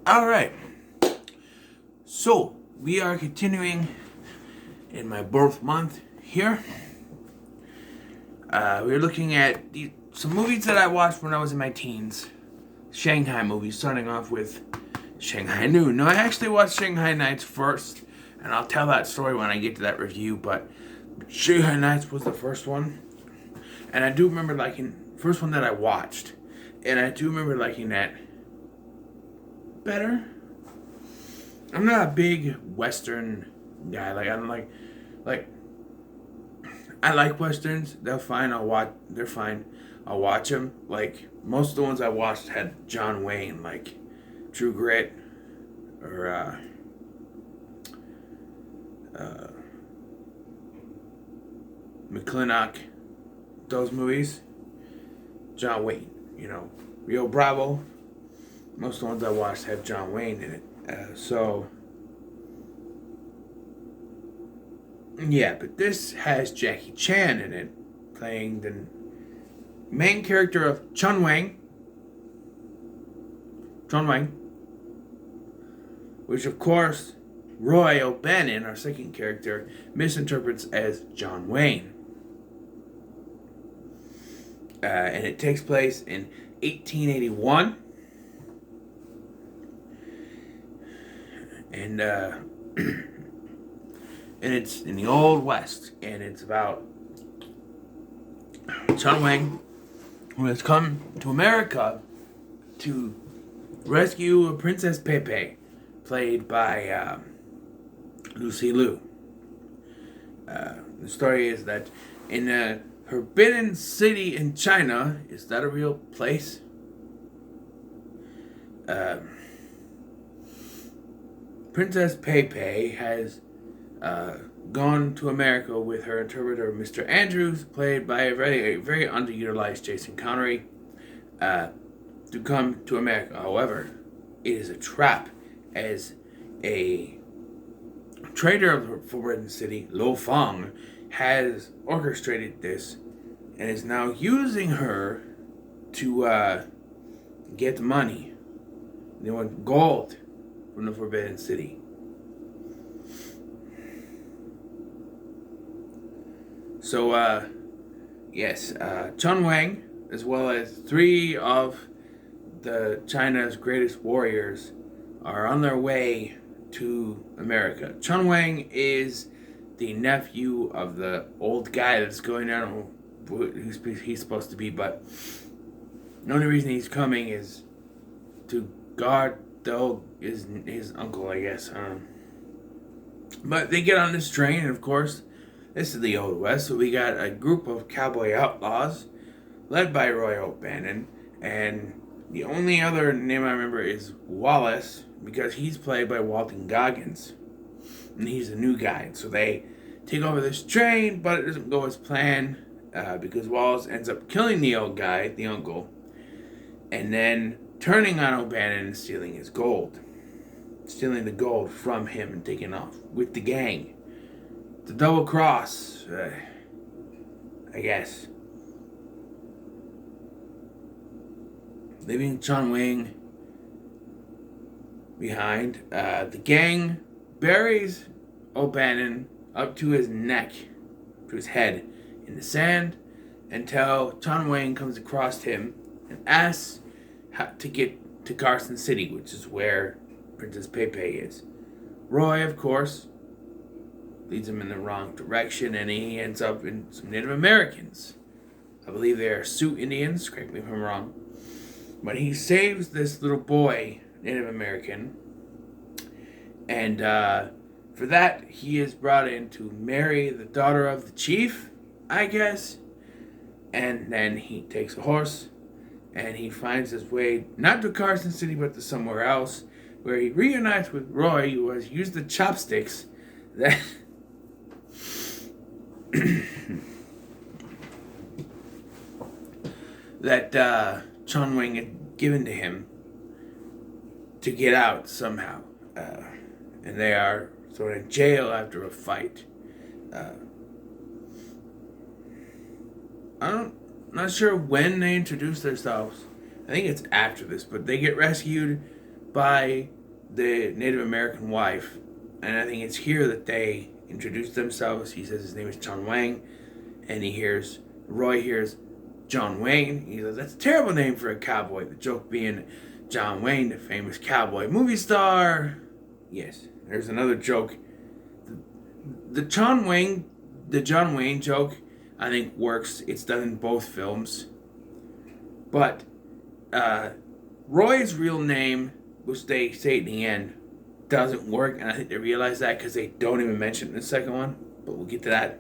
Alright, so we are continuing in my birth month here. We're looking at some movies that I watched when I was in my teens. Shanghai movies, starting off with Shanghai Noon. No, I actually watched Shanghai Nights first, and I'll tell that story when I get to that review, but Shanghai Nights was the first one. And I do remember liking, first one that I watched, and I do remember liking that better. I'm not a big Western guy. Like I don't like I like Westerns. They're fine. They're fine. I'll watch them. Like most of the ones I watched had John Wayne, like True Grit, or McClintock. Those movies. John Wayne. Rio Bravo. Most of the ones I watched have John Wayne in it. Yeah, but this has Jackie Chan in it, playing the main character of Chun Wang, which of course Roy O'Bannon, our second character, misinterprets as John Wayne. And it takes place in 1881. And and it's in the Old West, and it's about Chun Wang, who has come to America to rescue Princess Pepe, played by Lucy Liu. The story is that in a forbidden city in China, is that a real place? Princess Pepe has gone to America with her interpreter, Mr. Andrews, played by a very underutilized Jason Connery, to come to America. However, it is a trap, as a trader of the Forbidden City, Lo Fong, has orchestrated this and is now using her to get money. They want gold from the Forbidden City. So, yes, Chun Wang, as well as three of China's greatest warriors, are on their way to America. Chun Wang is the nephew of the old guy that's going down, who's he's supposed to be, but the only reason he's coming is to guard his uncle, I guess. But they get on this train, and of course, this is the Old West, so we got a group of cowboy outlaws led by Roy O'Bannon, and the only other name I remember is Wallace, because he's played by Walton Goggins, and he's a new guy. So they take over this train, but it doesn't go as planned, because Wallace ends up killing the old guy, the uncle, and then turning on O'Bannon and stealing his gold. Stealing the gold from him and taking off with the gang. The double cross, I guess. Leaving Chun Wang behind, the gang buries O'Bannon up to his neck, to his head, in the sand, until Chun Wang comes across him and asks how to get to Carson City, which is where Princess Pepe is. Roy, of course, leads him in the wrong direction, and he ends up in some Native Americans. I believe they are Sioux Indians, correct me if I'm wrong. But he saves this little boy, Native American, and for that, he is brought in to marry the daughter of the chief, I guess. And then he takes a horse, and he finds his way, not to Carson City, but to somewhere else, where he reunites with Roy, who has used the chopsticks that that Chun Wang had given to him to get out somehow. And they are thrown in jail after a fight. I'm not sure when they introduce themselves. I think it's after this, but they get rescued by the Native American wife, and I think it's here that they introduce themselves. He says his name is John Wang, and Roy hears John Wayne. He says, that's a terrible name for a cowboy. The joke being John Wayne, the famous cowboy movie star. Yes, there's another joke. The John Wayne joke, I think, works. It's done in both films. But Roy's real name, which they say at the end, doesn't work, and I think they realize that because they don't even mention it in the second one. But we'll get to that.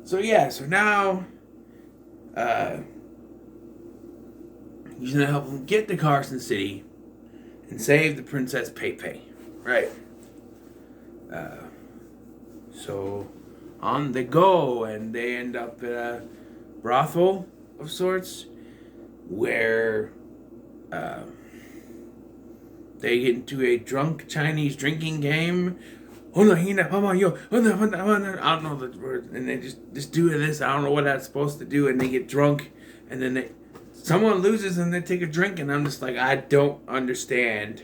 So now he's gonna help him get to Carson City and save the Princess Pepe, right? So on they go, and they end up at a brothel of sorts where they get into a drunk Chinese drinking game. I don't know the word, and they just do this. I don't know what that's supposed to do, and they get drunk, and then someone loses, and they take a drink, and I'm just like, I don't understand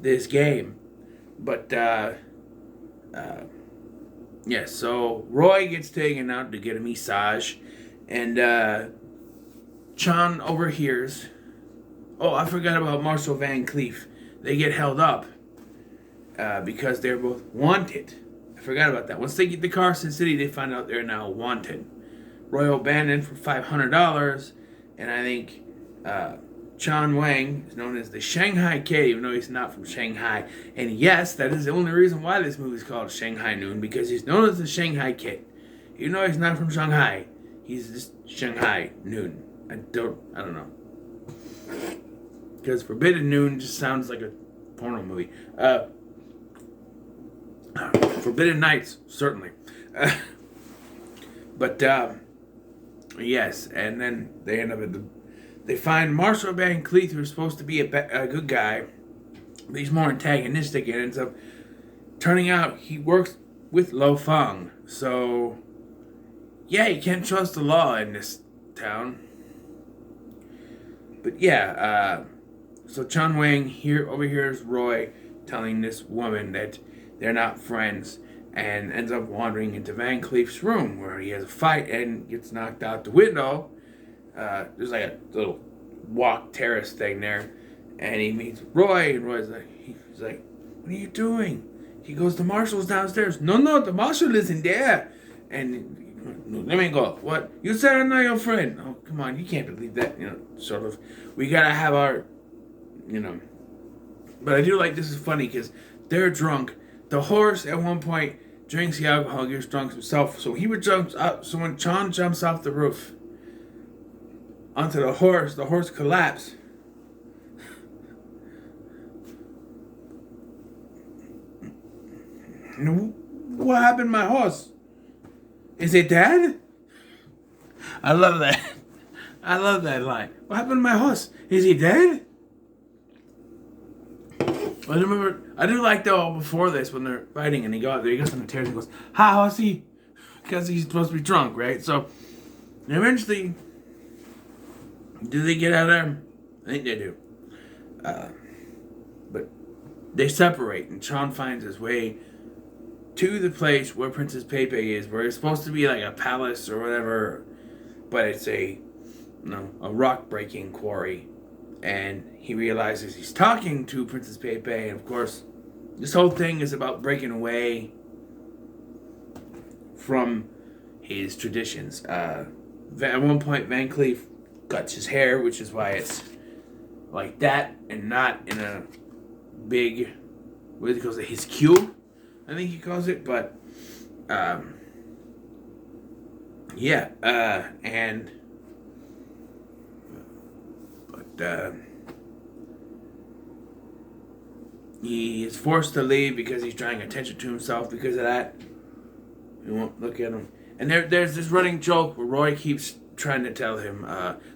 this game, but so Roy gets taken out to get a massage, and Chan overhears. Oh, I forgot about Marshall Van Cleef. They get held up. Because they're both wanted. I forgot about that. Once they get to Carson City, they find out they're now wanted. Roy O'Bannon for $500, and I think Chan Wang is known as the Shanghai Kid, even though he's not from Shanghai. And yes, that is the only reason why this movie is called Shanghai Noon, because he's known as the Shanghai Kid. Even though he's not from Shanghai, he's just Shanghai Noon. I don't know. Because Forbidden Noon just sounds like a porno movie. Forbidden Nights, certainly. But yes, and then they end up they find Marshall Van Cleef, who's supposed to be a good guy, but he's more antagonistic, and ends up turning out he works with Lo Feng. So yeah, you can't trust the law in this town. But so Chan Wang overhears Roy telling this woman that they're not friends, and ends up wandering into Van Cleef's room where he has a fight and gets knocked out the window. There's like a little walk terrace thing there, and he meets Roy, and Roy's like, he's like, what are you doing? He goes, the marshal's downstairs. No, the marshal isn't there. And let me go. What? You said I'm not your friend. Oh, come on, you can't believe that. Sort of. We gotta have our, But I do like this is funny because they're drunk. The horse at one point drinks the alcohol, gets drunk himself. So he would jump up. So when Chan jumps off the roof onto the horse collapses. What happened to my horse? Is it dead? I love that. I love that line. What happened to my horse? Is he dead? I remember, I do like though before this when they're fighting and he goes on the terrace and goes, how is he? Because he's supposed to be drunk, right? So eventually, do they get out of there? I think they do. But they separate, and Chan finds his way to the place where Princess Pepe is, where it's supposed to be like a palace or whatever, but it's a rock breaking quarry. And he realizes he's talking to Princess Pepe, and of course, this whole thing is about breaking away from his traditions. At one point, Van Cleef cuts his hair, which is why it's like that and not in a big, what he calls it, his cue, I think he calls it. But he is forced to leave because he's drawing attention to himself because of that. You won't look at him. And there's this running joke where Roy keeps trying to tell him,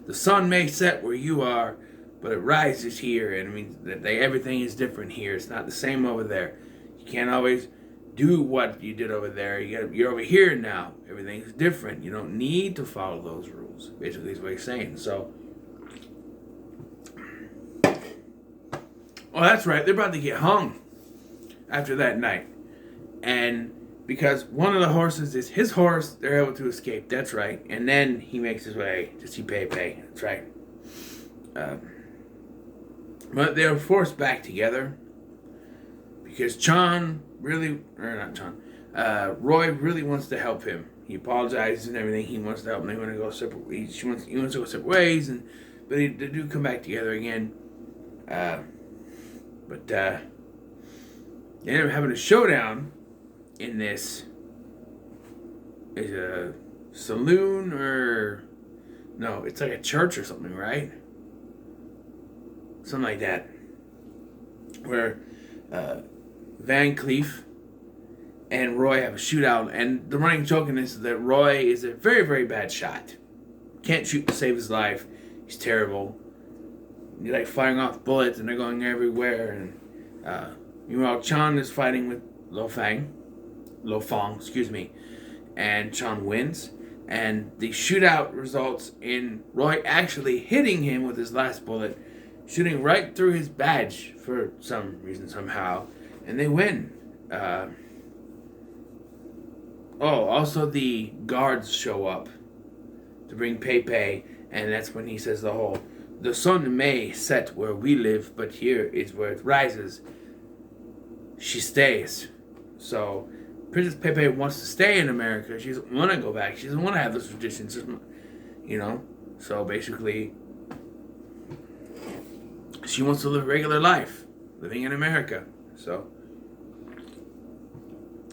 the sun may set where you are, but it rises here. And I mean, everything is different here. It's not the same over there. You can't always do what you did over there. You're over here now. Everything's different. You don't need to follow those rules. Basically is what he's saying. So that's right. They're about to get hung after that night. And because one of the horses is his horse, they're able to escape. That's right. And then he makes his way to see Pepe. That's right. But they're forced back together because Roy really wants to help him. He apologizes and everything. He wants to help him. They want to go separate ways. He wants to go separate ways, but they do come back together again. But they end up having a showdown in this. Is a saloon or no? It's like a church or something, right? Something like that. Where Van Cleef and Roy have a shootout, and the running joke in this is that Roy is a very, very bad shot. Can't shoot to save his life. He's terrible. He's like firing off bullets, and they're going everywhere. And meanwhile, Chan is fighting with Lo Fang, and Chan wins. And the shootout results in Roy actually hitting him with his last bullet, shooting right through his badge for some reason somehow, and they win. Also the guards show up to bring Pepe, and that's when he says the sun may set where we live, but here is where it rises. She stays. So Princess Pepe wants to stay in America. She doesn't want to go back. She doesn't want to have those traditions, So basically, she wants to live a regular life, living in America. So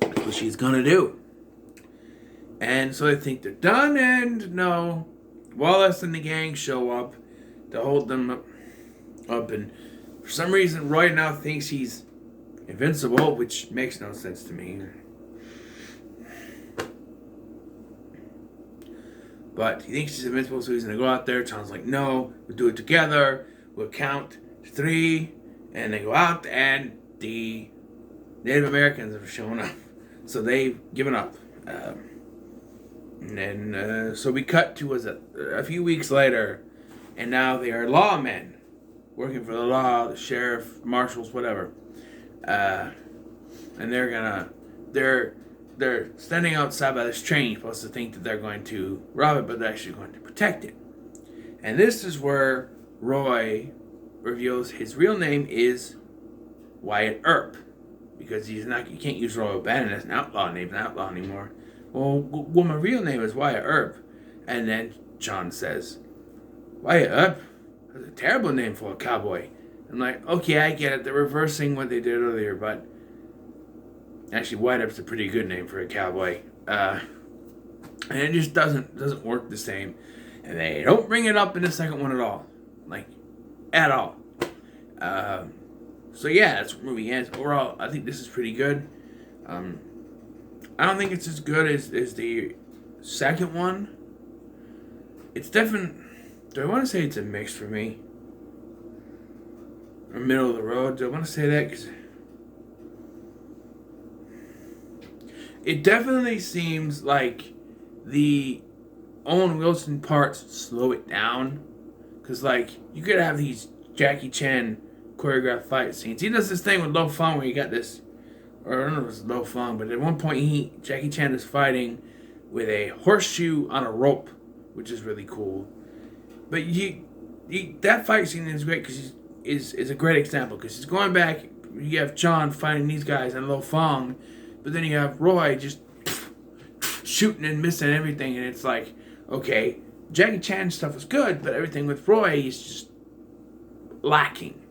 that's what she's gonna do. And so they think they're done, and no, Wallace and the gang show up to hold them up, and for some reason Roy now thinks he's invincible, which makes no sense to me. But he thinks he's invincible, so he's gonna go out there. Chan's like, no, we'll do it together. We'll count to 3, and they go out, and the Native Americans have shown up. So they've given up. So we cut to a few weeks later, and now they are lawmen working for the law, the sheriff, marshals, whatever. And they're standing outside by this train. You're supposed to think that they're going to rob it, but they're actually going to protect it. And this is where Roy reveals his real name is Wyatt Earp, because you can't use Roy O'Bannon as an outlaw name, anymore. Well, my real name is Wyatt Earp. And then John says, Wyatt Earp? That's a terrible name for a cowboy. I'm like, okay, I get it. They're reversing what they did earlier, but actually, Wyatt Earp's a pretty good name for a cowboy. And it just doesn't work the same. And they don't bring it up in the second one at all. Like, at all. So yeah, that's where the movie ends. Overall, I think this is pretty good. I don't think it's as good as the second one. It's definitely... Do I want to say it's a mix for me? Or middle of the road? Do I want to say that? Because it definitely seems like the Owen Wilson parts slow it down. Because, you could have these Jackie Chan choreographed fight scenes. He does this thing with Lo Fong where you got this... Or I don't know if it's Lo Fong, but at one point Jackie Chan is fighting with a horseshoe on a rope, which is really cool. But that fight scene is great because is a great example because he's going back. You have John fighting these guys and Lo Fong, but then you have Roy just shooting and missing everything, and it's like, okay, Jackie Chan stuff is good, but everything with Roy is just lacking.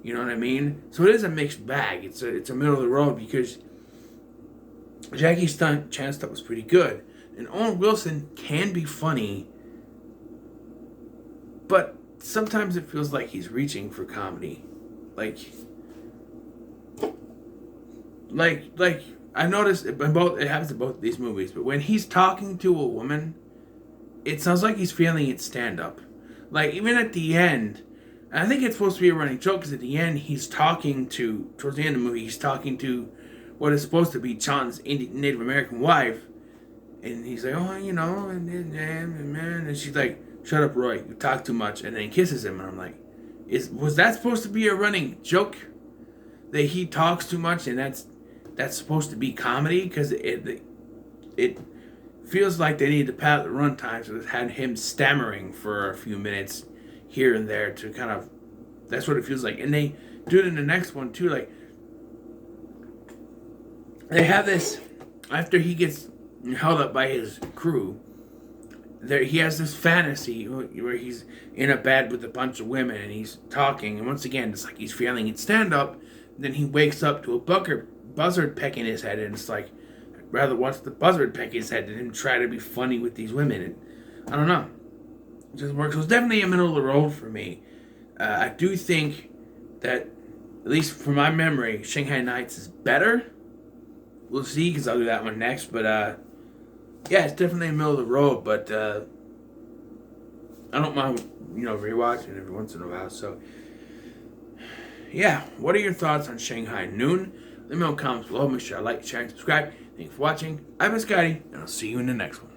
You know what I mean? So it is a mixed bag. It's a middle of the road because Jackie Chan stuff was pretty good, and Owen Wilson can be funny, but sometimes it feels like he's reaching for comedy. Like I noticed it happens in both these movies, but when he's talking to a woman, it sounds like he's feeling it stand up. Like even at the end, and I think it's supposed to be a running joke because at the end towards the end of the movie, he's talking to what is supposed to be Chan's Native American wife, and he's like, oh, and she's like, shut up, Roy, you talk too much, and then kisses him, and I'm like, was that supposed to be a running joke? that he talks too much, and that's supposed to be comedy because it feels like they need to pad the run time, so it had him stammering for a few minutes here and there to kind of. That's what it feels like, and they do it in the next one too. Like they have this after he gets held up by his crew. There, he has this fantasy where he's in a bed with a bunch of women and he's talking, and once again, it's like he's failing at stand up. Then he wakes up to a buzzard pecking his head, and it's like I'd rather watch the buzzard peck his head than him try to be funny with these women. And I don't know, it just works. So it's definitely a middle of the road for me. I do think that, at least from my memory, Shanghai Nights is better. We'll see, because I'll do that one next. But yeah, it's definitely in the middle of the road. But I don't mind, rewatching every once in a while. So yeah, what are your thoughts on Shanghai Noon? Let me know in the comments below. Make sure to like, share, and subscribe. Thank you for watching. I've been Scotty, and I'll see you in the next one.